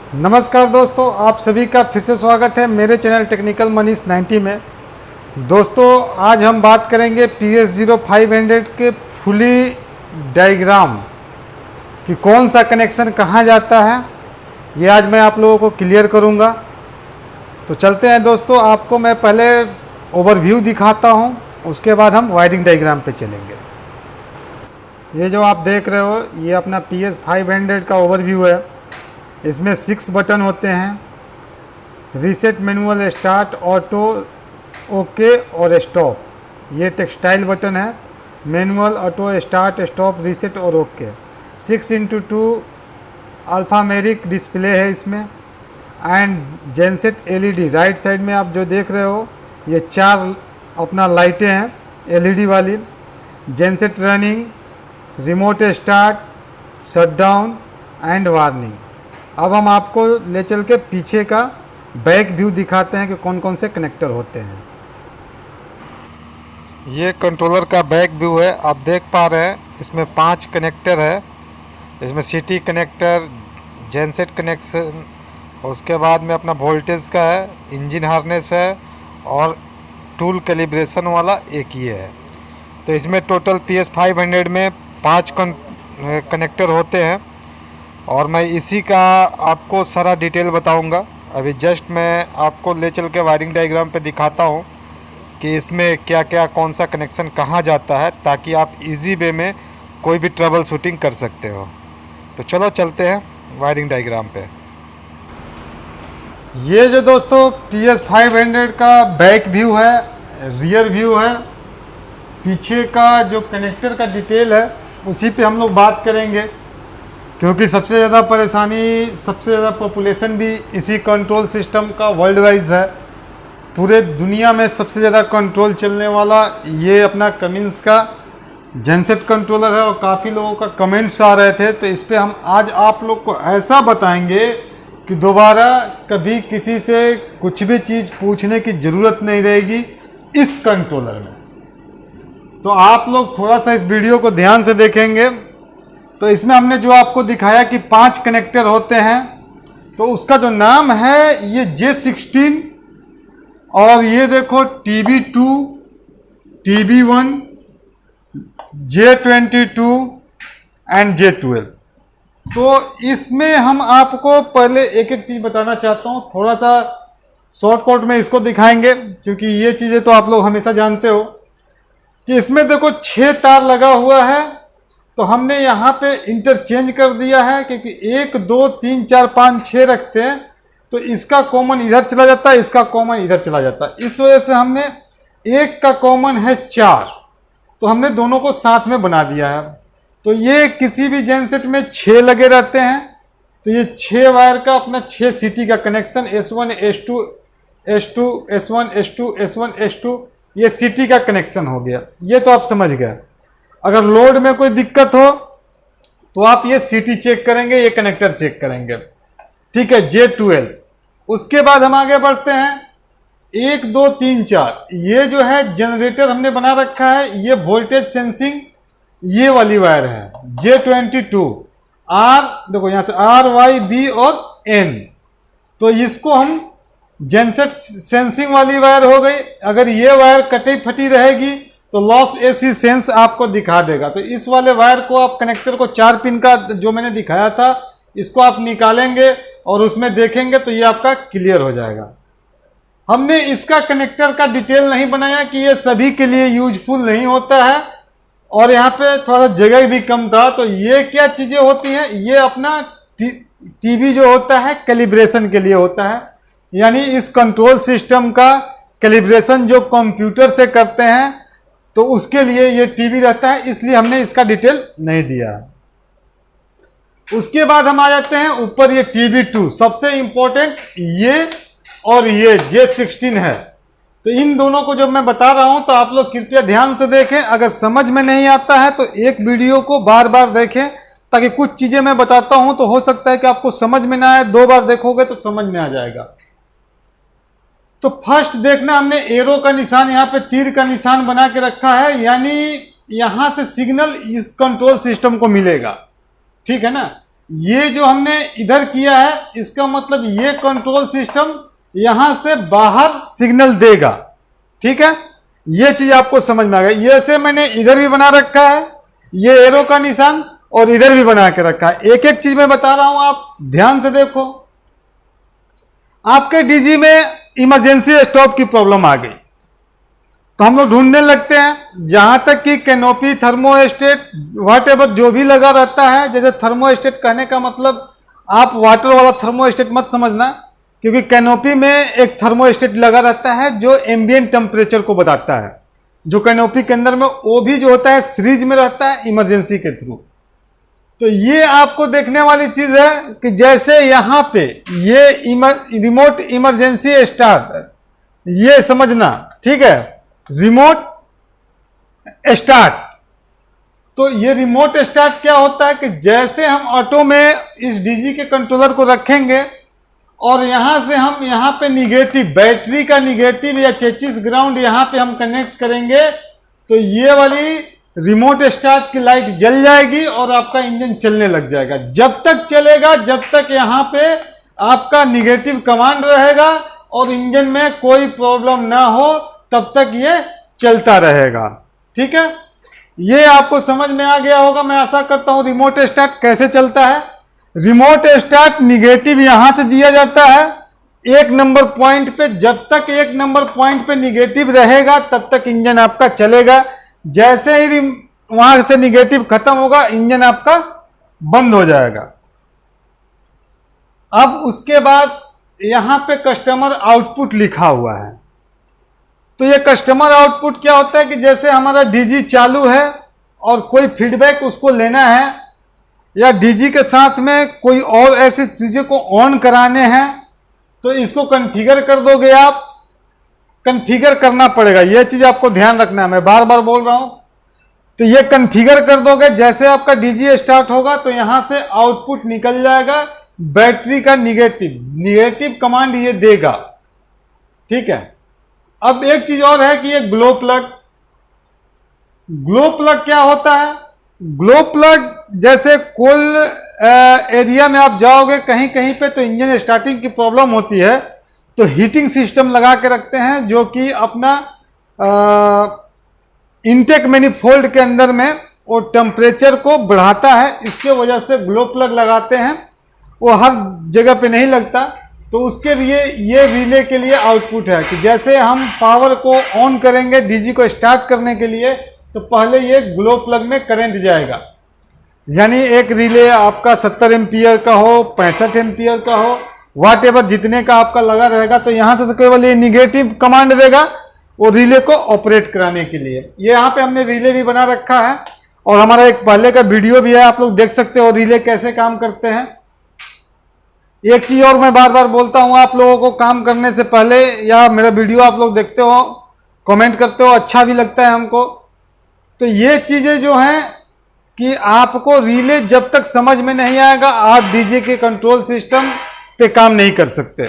नमस्कार दोस्तों, आप सभी का फिर से स्वागत है मेरे चैनल टेक्निकल मनीष 90 में। दोस्तों आज हम बात करेंगे PS0500 के फुली डायग्राम कि कौन सा कनेक्शन कहाँ जाता है, ये आज मैं आप लोगों को क्लियर करूँगा। तो चलते हैं दोस्तों, आपको मैं पहले ओवरव्यू दिखाता हूँ, उसके बाद हम वायरिंग डायग्राम पे चलेंगे। ये जो आप देख रहे हो ये अपना PS500 का ओवरव्यू है। इसमें 6 बटन होते हैं, reset, manual, start, auto, okay और स्टॉप। ये टेक्सटाइल बटन है। Manual, auto, start, stop, reset और ओके। 6x2 अल्फामेरिक डिस्प्ले है इसमें। And genset LED, right side में आप जो देख रहे हो ये 4 अपना लाइटें हैं एलईडी वाली। Genset running, remote start, shutdown and warning. अब हम आपको ले चल के पीछे का बैक व्यू दिखाते हैं कि कौन कौन से कनेक्टर होते हैं। ये कंट्रोलर का बैक व्यू है, आप देख पा रहे हैं इसमें 5 कनेक्टर है। इसमें सिटी कनेक्टर, जेनसेट कनेक्शन, उसके बाद में अपना वोल्टेज का है, इंजन हार्नेस है और टूल कैलिब्रेशन वाला एक ये है। तो इसमें टोटल PS500 में 5 कनेक्टर होते हैं और मैं इसी का आपको सारा डिटेल बताऊंगा। अभी जस्ट मैं आपको ले चल के वायरिंग डायग्राम पे दिखाता हूं कि इसमें क्या क्या कौन सा कनेक्शन कहाँ जाता है, ताकि आप इजी वे में कोई भी ट्रबल शूटिंग कर सकते हो। तो चलो चलते हैं वायरिंग डायग्राम पे। ये जो दोस्तों PS500 का बैक व्यू है, रियर व्यू है, पीछे का जो कनेक्टर का डिटेल है उसी पे हम लोग बात करेंगे, क्योंकि सबसे ज़्यादा परेशानी, सबसे ज़्यादा पॉपुलेशन भी इसी कंट्रोल सिस्टम का वर्ल्ड वाइज है। पूरे दुनिया में सबसे ज़्यादा कंट्रोल चलने वाला ये अपना कमिंस का जेनसेट कंट्रोलर है और काफ़ी लोगों का कमेंट्स आ रहे थे। तो इस पर हम आज आप लोग को ऐसा बताएंगे कि दोबारा कभी किसी से कुछ भी चीज़ पूछने की ज़रूरत नहीं रहेगी इस कंट्रोलर में। तो आप लोग थोड़ा सा इस वीडियो को ध्यान से देखेंगे। तो इसमें हमने जो आपको दिखाया कि 5 कनेक्टर होते हैं, तो उसका जो नाम है ये J16 और ये देखो TB2, TB1, J22 and J12। तो इसमें हम आपको पहले एक एक चीज़ बताना चाहता हूँ, थोड़ा सा शॉर्टकट में इसको दिखाएंगे, क्योंकि ये चीज़ें तो आप लोग हमेशा जानते हो कि इसमें देखो 6 तार लगा हुआ है। तो हमने यहाँ पे इंटरचेंज कर दिया है, क्योंकि 1 2 3 4 5 6 रखते हैं तो इसका कॉमन इधर चला जाता है, इसका कॉमन इधर चला जाता है। इस वजह से हमने एक का कॉमन है 4, तो हमने दोनों को साथ में बना दिया है। तो ये किसी भी जेनसेट में 6 लगे रहते हैं। तो ये 6 वायर का अपना 6 सिटी का connection, S1 S2 S2 S1 S2 S1 S2, ये सिटी का कनेक्शन हो गया। ये तो आप समझ गए। अगर लोड में कोई दिक्कत हो तो आप ये सिटी चेक करेंगे, ये कनेक्टर चेक करेंगे, ठीक है। J12। उसके बाद हम आगे बढ़ते हैं। 1 2 3 4 ये जो है जनरेटर हमने बना रखा है, ये वोल्टेज सेंसिंग ये वाली वायर है। J22 R, देखो यहां से R Y B और N, तो इसको हम जेनसेट सेंसिंग वाली वायर हो गई। अगर ये वायर कटी फटी रहेगी तो लॉस AC सेंस आपको दिखा देगा। तो इस वाले वायर को आप, कनेक्टर को 4 पिन का जो मैंने दिखाया था, इसको आप निकालेंगे और उसमें देखेंगे तो ये आपका क्लियर हो जाएगा। हमने इसका कनेक्टर का डिटेल नहीं बनाया कि ये सभी के लिए यूजफुल नहीं होता है और यहाँ पे थोड़ा जगह भी कम था। तो ये क्या चीजें होती हैं, ये अपना टीवी जो होता है कैलिब्रेशन के लिए होता है, यानी इस कंट्रोल सिस्टम का कैलिब्रेशन जो कंप्यूटर से करते हैं, तो उसके लिए ये टीवी रहता है, इसलिए हमने इसका डिटेल नहीं दिया। उसके बाद हम आ जाते हैं ऊपर, ये TB2 सबसे इंपॉर्टेंट, ये और ये J16 है। तो इन दोनों को जब मैं बता रहा हूं तो आप लोग कृपया ध्यान से देखें। अगर समझ में नहीं आता है तो एक वीडियो को बार बार देखें, ताकि कुछ चीजें मैं बताता हूं तो हो सकता है कि आपको समझ में ना आए, 2 बार देखोगे तो समझ में आ जाएगा। तो फर्स्ट देखना, हमने एरो का निशान, यहाँ पे तीर का निशान बना के रखा है, यानी यहां से सिग्नल इस कंट्रोल सिस्टम को मिलेगा, ठीक है ना। ये जो हमने इधर किया है इसका मतलब ये कंट्रोल सिस्टम यहां से बाहर सिग्नल देगा। ठीक है, ये चीज आपको समझ में आ गई। ये से मैंने इधर भी बना रखा है, ये एरो का निशान, और इधर भी बना के रखा है। एक एक चीज मैं बता रहा हूं, आप ध्यान से देखो। आपके डीजी में इमरजेंसी स्टॉप की प्रॉब्लम आ गई तो हम लोग ढूंढने लगते हैं, जहां तक कि कैनोपी, थर्मोस्टेट, व्हाट एवर जो भी लगा रहता है। जैसे थर्मोस्टेट कहने का मतलब आप वाटर वाला थर्मोस्टेट मत समझना, क्योंकि कैनोपी में एक थर्मोस्टेट लगा रहता है जो एम्बिएंट टेम्परेचर को बताता है। जो कैनोपी के अंदर में वो भी जो होता है सीरीज में रहता है इमरजेंसी के थ्रू। तो ये आपको देखने वाली चीज है कि जैसे यहां पे ये रिमोट इमरजेंसी स्टार्ट, ये समझना, ठीक है, रिमोट स्टार्ट। तो ये रिमोट स्टार्ट क्या होता है कि जैसे हम ऑटो में इस डीजी के कंट्रोलर को रखेंगे और यहां से हम यहां पे निगेटिव, बैटरी का निगेटिव या चेचिस ग्राउंड यहां पे हम कनेक्ट करेंगे तो ये वाली रिमोट स्टार्ट की लाइट जल जाएगी और आपका इंजन चलने लग जाएगा। जब तक चलेगा जब तक यहां पे आपका निगेटिव कमांड रहेगा और इंजन में कोई प्रॉब्लम ना हो तब तक ये चलता रहेगा। ठीक है, ये आपको समझ में आ गया होगा, मैं आशा करता हूं। रिमोट स्टार्ट कैसे चलता है? रिमोट स्टार्ट निगेटिव यहां से दिया जाता है एक नंबर पॉइंट पे। जब तक एक नंबर पॉइंट पे निगेटिव रहेगा तब तक इंजन आपका चलेगा। जैसे ही वहां से निगेटिव खत्म होगा इंजन आपका बंद हो जाएगा। अब उसके बाद यहां पे कस्टमर आउटपुट लिखा हुआ है। तो ये कस्टमर आउटपुट क्या होता है कि जैसे हमारा डीजी चालू है और कोई फीडबैक उसको लेना है या डीजी के साथ में कोई और ऐसी चीजें को ऑन कराने हैं तो इसको कॉन्फ़िगर कर दोगे आप। कॉन्फ़िगर करना पड़ेगा, यह चीज आपको ध्यान रखना है, मैं बार बार बोल रहा हूं। तो ये कॉन्फ़िगर कर दोगे, जैसे आपका डीजी स्टार्ट होगा तो यहां से आउटपुट निकल जाएगा बैटरी का निगेटिव कमांड ये देगा। ठीक है, अब एक चीज और है कि ये ग्लो प्लग क्या होता है? ग्लो प्लग जैसे कोल एरिया में आप जाओगे कहीं कहीं पे तो इंजन स्टार्टिंग की प्रॉब्लम होती है तो हीटिंग सिस्टम लगा के रखते हैं जो कि अपना इनटेक मैनिफोल्ड के अंदर में वो टेम्परेचर को बढ़ाता है। इसके वजह से ग्लो प्लग लगाते हैं, वो हर जगह पे नहीं लगता। तो उसके लिए ये रिले के लिए आउटपुट है कि जैसे हम पावर को ऑन करेंगे डीजी को स्टार्ट करने के लिए तो पहले ये ग्लो प्लग में करंट जाएगा। यानी एक रिले आपका 70 एम्पियर का हो, 65 एम्पियर का हो, वाट एवर जितने का आपका लगा रहेगा तो यहां से तो केवल ये निगेटिव कमांड देगा वो रिले को ऑपरेट कराने के लिए। ये यहाँ पे हमने रिले भी बना रखा है और हमारा एक पहले का वीडियो भी है, आप लोग देख सकते हो रिले कैसे काम करते हैं। एक चीज और मैं बार बार बोलता हूं, आप लोगों को काम करने से पहले या मेरा वीडियो आप लोग देखते हो, कमेंट करते हो, अच्छा भी लगता है हमको। तो ये चीजें जो हैं कि आपको रिले जब तक समझ में नहीं आएगा आप डीजे के कंट्रोल सिस्टम पे काम नहीं कर सकते।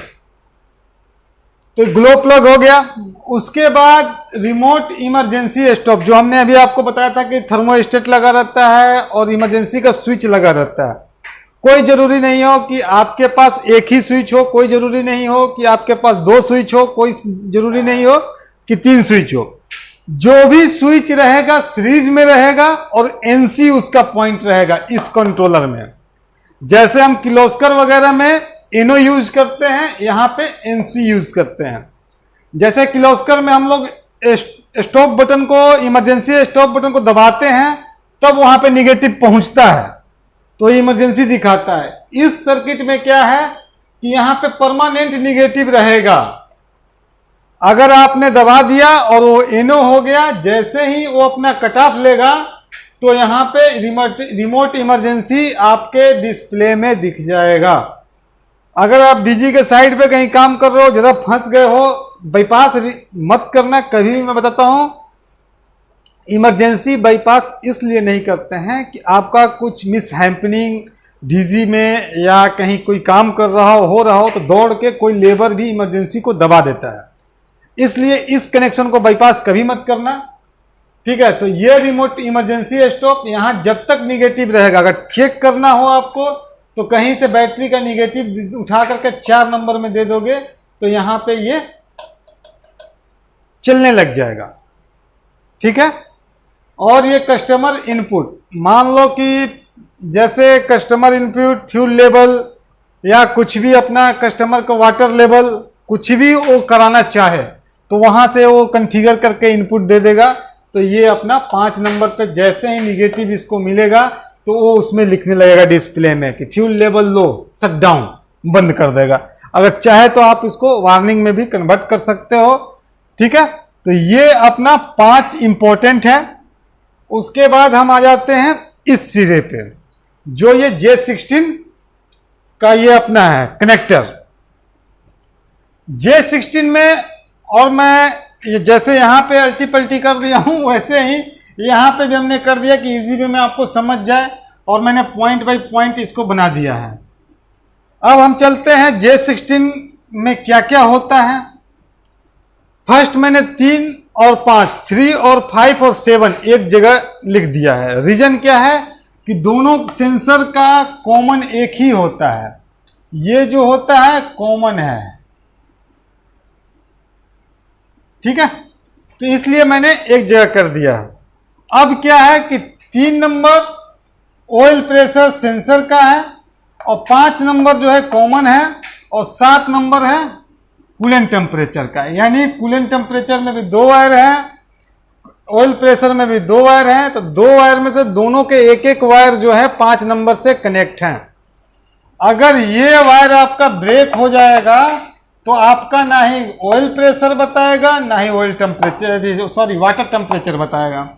तो ग्लो प्लग हो गया। उसके बाद रिमोट इमरजेंसी स्टॉप, जो हमने अभी आपको बताया था कि थर्मोस्टेट लगा रहता है और इमरजेंसी का स्विच लगा रहता है। कोई जरूरी नहीं हो कि आपके पास एक ही स्विच हो, कोई जरूरी नहीं हो कि आपके पास 2 स्विच हो, कोई जरूरी नहीं हो कि 3 स्विच हो। जो भी स्विच रहेगा सीरीज में रहेगा और एनसी उसका पॉइंट रहेगा इस कंट्रोलर में। जैसे हम किर्लोस्कर वगैरह में एनो यूज करते हैं, यहां पे एनसी यूज करते हैं। जैसे किर्लोस्कर में हम लोग स्टॉप बटन को, इमरजेंसी स्टॉप बटन को दबाते हैं तब वहां पे निगेटिव पहुंचता है तो इमरजेंसी दिखाता है। इस सर्किट में क्या है कि यहां पे परमानेंट निगेटिव रहेगा। अगर आपने दबा दिया और वो एनो हो गया, जैसे ही वो अपना कट ऑफ लेगा तो यहां पे रिमोट इमरजेंसी आपके डिस्प्ले में दिख जाएगा। अगर आप डीजी के साइड पे कहीं काम कर रहे हो, जरा फंस गए हो, बाईपास मत करना कभी भी। मैं बताता हूं इमरजेंसी बाईपास इसलिए नहीं करते हैं कि आपका कुछ मिस हैपनिंग डीजी में या कहीं कोई काम कर रहा हो रहा हो तो दौड़ के कोई लेबर भी इमरजेंसी को दबा देता है। इसलिए इस कनेक्शन को बाईपास कभी मत करना। ठीक है, तो ये रिमोट इमरजेंसी स्टॉप यहां जब तक निगेटिव रहेगा, अगर चेक करना हो आपको तो कहीं से बैटरी का निगेटिव उठा करके 4 नंबर में दे दोगे तो यहां पे ये चलने लग जाएगा। ठीक है। और ये कस्टमर इनपुट, मान लो कि जैसे कस्टमर इनपुट फ्यूल लेवल या कुछ भी अपना कस्टमर को वाटर लेवल कुछ भी वो कराना चाहे तो वहां से वो कॉन्फ़िगर करके इनपुट दे देगा। तो ये अपना 5 नंबर पे जैसे ही निगेटिव इसको मिलेगा तो वो उसमें लिखने लगेगा डिस्प्ले में कि fuel level low, shut down, बंद कर देगा। अगर चाहे तो आप इसको वार्निंग में भी कन्वर्ट कर सकते हो। ठीक है। तो ये अपना 5 इंपॉर्टेंट है। उसके बाद हम आ जाते हैं इस सिरे पे, जो ये J16 का ये अपना है कनेक्टर। J16 में, और मैं ये जैसे यहाँ पे अल्टी पल्टी कर दिया हूँ वैसे ही यहाँ पे भी हमने कर दिया कि इजी वे में आपको समझ जाए, और मैंने पॉइंट बाय पॉइंट इसको बना दिया है। अब हम चलते हैं J16 में क्या क्या होता है। फर्स्ट मैंने 3 और 5, 3 और 5 और 7 एक जगह लिख दिया है। रीजन क्या है कि दोनों सेंसर का कॉमन एक ही होता है, ये जो होता है कॉमन है। ठीक है। तो इसलिए मैंने एक जगह कर दिया। अब क्या है कि 3 नंबर ऑयल प्रेशर सेंसर का है, और 5 नंबर जो है कॉमन है, और 7 नंबर है कूलेंट टेम्परेचर का। यानी कूलेंट टेम्परेचर में भी 2 वायर है, ऑयल प्रेशर में भी 2 वायर हैं। तो 2 वायर में से दोनों के एक एक वायर जो है 5 नंबर से कनेक्ट हैं। अगर ये वायर आपका ब्रेक हो जाएगा तो आपका ना ही ऑयल प्रेशर बताएगा ना ही oil temperature, sorry water temperature बताएगा।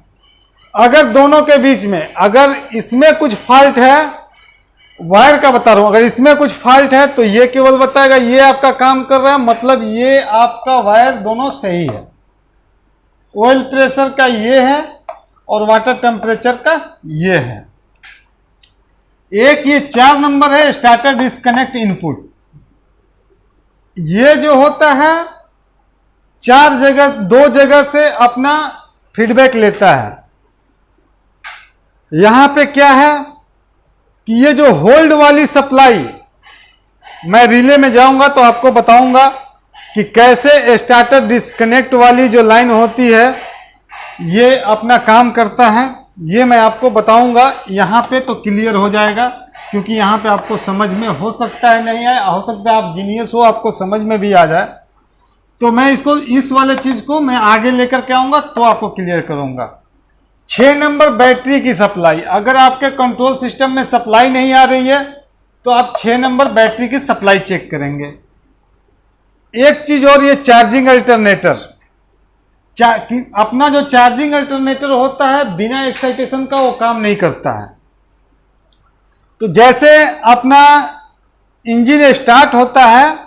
अगर दोनों के बीच में, अगर इसमें कुछ फॉल्ट है, वायर का बता रहा हूं, अगर इसमें कुछ फॉल्ट है तो ये केवल बताएगा ये आपका काम कर रहा है, मतलब ये आपका वायर दोनों सही है। ऑयल प्रेशर का ये है और वाटर टेम्परेचर का ये है। एक ये 4 नंबर है स्टार्टर डिस्कनेक्ट इनपुट। ये जो होता है 2 जगह से अपना फीडबैक लेता है। यहां पे क्या है कि ये जो होल्ड वाली सप्लाई, मैं रिले में जाऊंगा तो आपको बताऊंगा कि कैसे स्टार्टर डिस्कनेक्ट वाली जो लाइन होती है ये अपना काम करता है। ये मैं आपको बताऊंगा। यहाँ पे तो क्लियर हो जाएगा, क्योंकि यहाँ पे आपको समझ में हो सकता है नहीं आए, हो सकता है आप जीनियस हो, आपको समझ में भी आ जाए। तो मैं इसको, इस वाले चीज को मैं आगे लेकर के आऊंगा तो आपको क्लियर करूंगा। 6 नंबर बैटरी की सप्लाई। अगर आपके कंट्रोल सिस्टम में सप्लाई नहीं आ रही है तो आप 6 नंबर बैटरी की सप्लाई चेक करेंगे। एक चीज और, ये चार्जिंग अल्टरनेटर, अपना जो चार्जिंग अल्टरनेटर होता है बिना एक्साइटेशन का वो काम नहीं करता है। तो जैसे अपना इंजन स्टार्ट होता है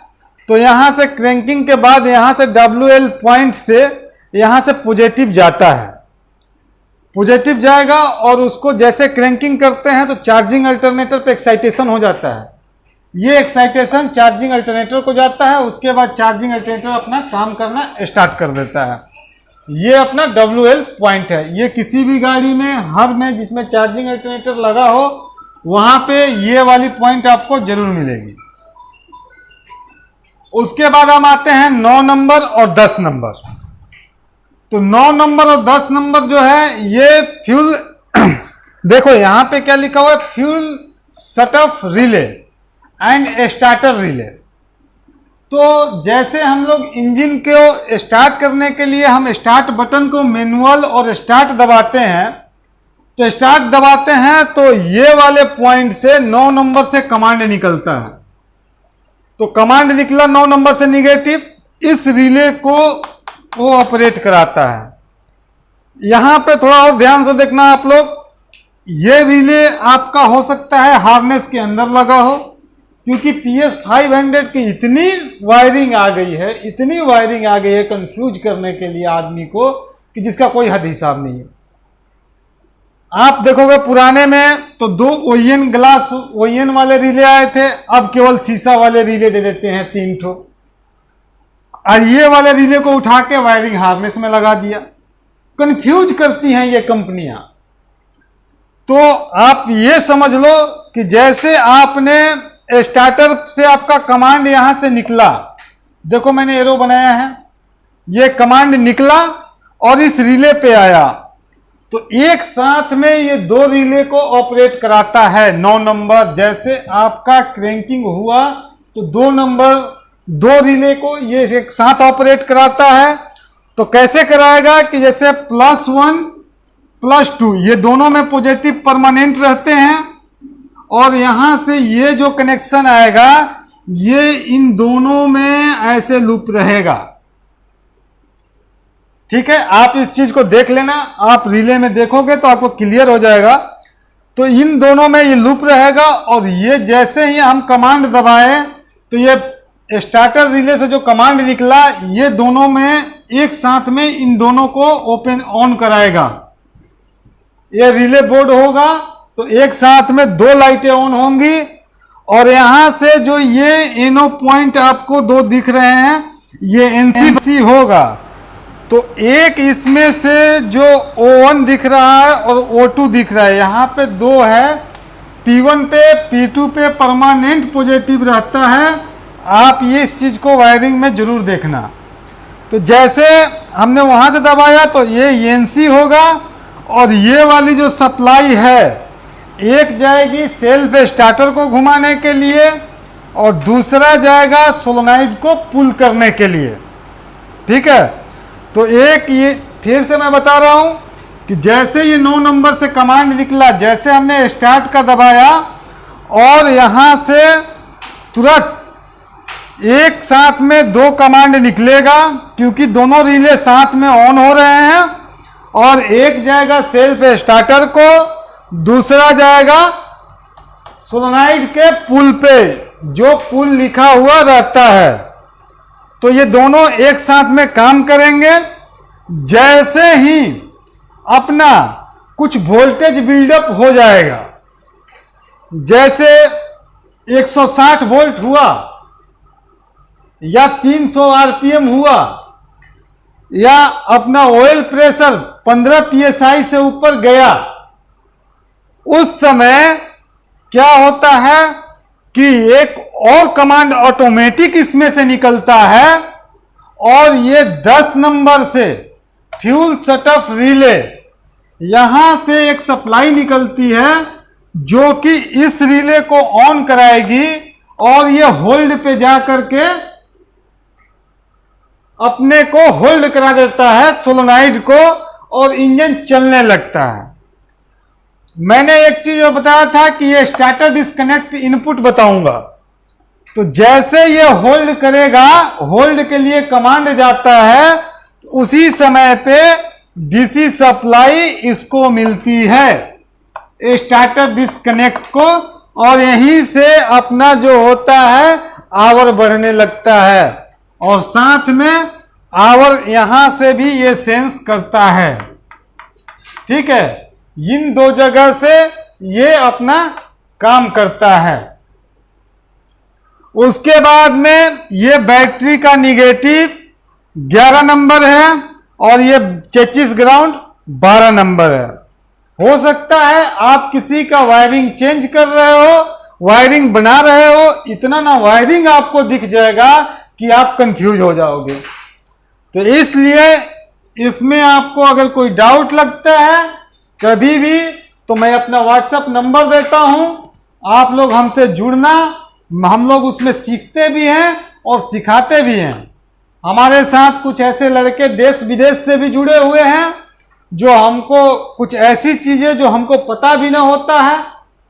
तो यहां से क्रैंकिंग के बाद यहां से WL पॉइंट से यहां से पॉजिटिव जाता है, पॉजिटिव जाएगा, और उसको जैसे क्रैंकिंग करते हैं तो चार्जिंग अल्टरनेटर पे एक्साइटेशन हो जाता है। ये एक्साइटेशन चार्जिंग अल्टरनेटर को जाता है, उसके बाद चार्जिंग अल्टरनेटर अपना काम करना स्टार्ट कर देता है। ये अपना WL पॉइंट है। ये किसी भी गाड़ी में, हर में जिसमें चार्जिंग अल्टरनेटर लगा हो वहां पे ये वाली पॉइंट आपको जरूर मिलेगी। उसके बाद हम आते हैं 9 नंबर और 10 नंबर। तो 9 नंबर और 10 नंबर जो है ये फ्यूल देखो यहां पे क्या लिखा हुआ है, fuel shut off relay and starter relay. तो जैसे हम लोग इंजन को स्टार्ट करने के लिए हम स्टार्ट बटन को मैनुअल और स्टार्ट दबाते हैं, तो स्टार्ट दबाते हैं तो ये वाले पॉइंट से 9 नंबर से कमांड निकलता है। तो कमांड निकला 9 नंबर से निगेटिव, इस रिले को वो ऑपरेट कराता है। यहां पे थोड़ा और ध्यान से देखना आप लोग, ये रिले आपका हो सकता है हार्नेस के अंदर लगा हो, क्योंकि PS500 की इतनी वायरिंग आ गई है, इतनी वायरिंग आ गई है कंफ्यूज करने के लिए आदमी को, कि जिसका कोई हद हिसाब नहीं है। आप देखोगे पुराने में तो 2 ओएन ग्लास ओएन वाले रिले आए थे, अब केवल शीशा वाले रिले दे देते हैं 3 ठो, और ये वाले रिले को उठा के वायरिंग हार्नेस में लगा दिया। कंफ्यूज करती हैं ये कंपनियां। तो आप ये समझ लो कि जैसे आपने स्टार्टर से आपका कमांड यहां से निकला, देखो मैंने एरो बनाया है, ये कमांड निकला और इस रिले पे आया, तो एक साथ में ये दो रिले को ऑपरेट कराता है 9 नंबर। जैसे आपका क्रैंकिंग हुआ तो 2 नंबर, 2 रिले को ये एक साथ ऑपरेट कराता है। तो कैसे कराएगा कि जैसे +1 +2 ये दोनों में पॉजिटिव परमानेंट रहते हैं, और यहां से ये जो कनेक्शन आएगा ये इन दोनों में ऐसे लूप रहेगा। ठीक है, आप इस चीज को देख लेना, आप रिले में देखोगे तो आपको क्लियर हो जाएगा। तो इन दोनों में ये लूप रहेगा, और ये जैसे ही हम कमांड दबाएं तो ये स्टार्टर रिले से जो कमांड निकला ये दोनों में एक साथ में इन दोनों को ओपन ऑन कराएगा। ये रिले बोर्ड होगा तो एक साथ में 2 लाइटें ऑन होंगी, और यहां से जो ये एनो पॉइंट आपको 2 दिख रहे हैं ये एनसी होगा। तो एक इसमें से जो O1 दिख रहा है और O2 दिख रहा है, यहाँ पे 2 है, P1 पे P2 पे परमानेंट पॉजिटिव रहता है। आप ये इस चीज को वायरिंग में जरूर देखना। तो जैसे हमने वहां से दबाया तो ये एनसी होगा, और ये वाली जो सप्लाई है एक जाएगी सेल्फ स्टार्टर को घुमाने के लिए, और दूसरा जाएगा सोलेनॉइड को पुल करने के लिए। ठीक है, तो एक ये फिर से मैं बता रहा हूं कि जैसे ये 9 नंबर से कमांड निकला, जैसे हमने स्टार्ट का दबाया और यहां से तुरंत एक साथ में 2 कमांड निकलेगा, क्योंकि दोनों रिले साथ में ऑन हो रहे हैं, और एक जाएगा सेल्फ स्टार्टर को, दूसरा जाएगा सोलेनॉइड के पुल पे, जो पुल लिखा हुआ रहता है। तो ये दोनों एक साथ में काम करेंगे। जैसे ही अपना कुछ वोल्टेज बिल्डअप हो जाएगा, जैसे 160 वोल्ट हुआ या 300 आरपीएम हुआ, या अपना ऑयल प्रेशर 15 psi से ऊपर गया, उस समय क्या होता है कि एक और कमांड ऑटोमेटिक इसमें से निकलता है, और ये 10 नंबर से फ्यूल सेटअप रिले, यहां से एक सप्लाई निकलती है जो कि इस रिले को ऑन कराएगी, और ये होल्ड पे जा करके अपने को होल्ड करा देता है सोलेनॉइड को, और इंजन चलने लगता है। मैंने एक चीज और बताया था कि ये स्टार्टर डिस्कनेक्ट इनपुट बताऊंगा। तो जैसे ये होल्ड करेगा, होल्ड के लिए कमांड जाता है, उसी समय पे डीसी सप्लाई इसको मिलती है स्टार्टर डिस्कनेक्ट को, और यहीं से अपना जो होता है आवर बढ़ने लगता है, और साथ में आवर यहां से भी ये सेंस करता है। ठीक है, इन 2 जगह से ये अपना काम करता है। उसके बाद में ये बैटरी का निगेटिव 11 नंबर है, और ये चेचिस ग्राउंड 12 नंबर है। हो सकता है आप किसी का वायरिंग चेंज कर रहे हो, वायरिंग बना रहे हो, इतना ना वायरिंग आपको दिख जाएगा कि आप कंफ्यूज हो जाओगे। तो इसलिए इसमें आपको अगर कोई डाउट लगता है कभी भी, तो मैं अपना व्हाट्सएप नंबर देता हूं, आप लोग हमसे जुड़ना। हम लोग उसमें सीखते भी हैं और सिखाते भी हैं। हमारे साथ कुछ ऐसे लड़के देश विदेश से भी जुड़े हुए हैं, जो हमको कुछ ऐसी चीजें जो हमको पता भी ना होता है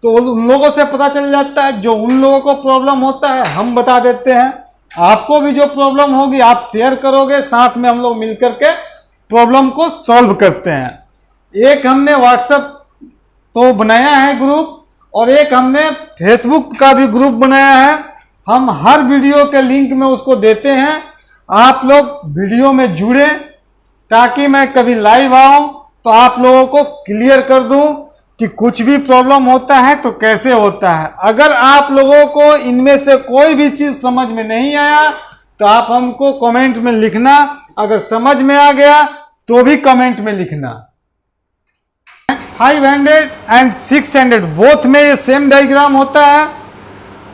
तो उन लोगों से पता चल जाता है। जो उन लोगों को प्रॉब्लम होता है हम बता देते हैं। आपको भी जो प्रॉब्लम होगी आप शेयर करोगे, साथ में हम लोग मिलकर के प्रॉब्लम को सॉल्व करते हैं। एक हमने व्हाट्सएप तो बनाया है ग्रुप, और एक हमने फेसबुक का भी ग्रुप बनाया है। हम हर वीडियो के लिंक में उसको देते हैं। आप लोग वीडियो में जुड़े, ताकि मैं कभी लाइव आऊं तो आप लोगों को क्लियर कर दूं कि कुछ भी प्रॉब्लम होता है तो कैसे होता है। अगर आप लोगों को इनमें से कोई भी चीज समझ में नहीं आया तो आप हमको कमेंट में लिखना, अगर समझ में आ गया तो भी कमेंट में लिखना। 500 एंड 600 बोथ में ये सेम डायग्राम होता है।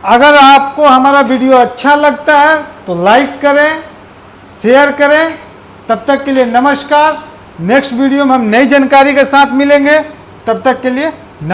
अगर आपको हमारा वीडियो अच्छा लगता है तो लाइक करें, शेयर करें। तब तक के लिए नमस्कार। नेक्स्ट वीडियो में हम नई जानकारी के साथ मिलेंगे। तब तक के लिए